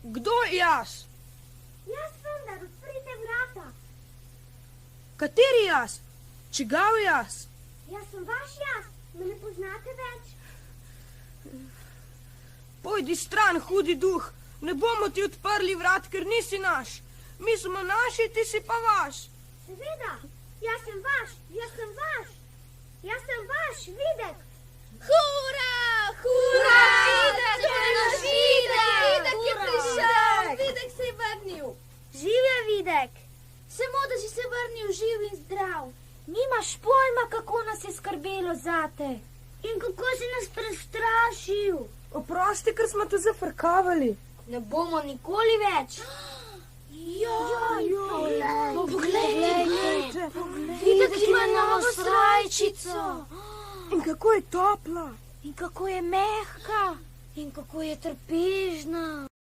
Kdo jaz? Jaz vendar, odprite vrata. Kateri jaz? Čigav jaz? Jaz sem vaš jaz, me ne poznate več. Pojdi stran, hudi duh, ne bomo ti odprli vrat, ker nisi naš. Mi smo naši, ti si pa vaš. Seveda, jaz sem vaš, jaz sem vaš. Jaz sem vaš, Videk. Hura! Hura! Videk je naš Videk! Videk je prišel! Videk se je vrnil. Živja, Videk. Samo, da si se vrnil živ in zdrav. Nimaš pojma, kako nas je skrbelo zate. In kako si nas prestrašil. Oprosti, ker smo te zafrkavali. Ne bomo nikoli več. Poglejte. Videk ima novo srajčico. In kako je topla. In kako je mehka. In kako je trpežna.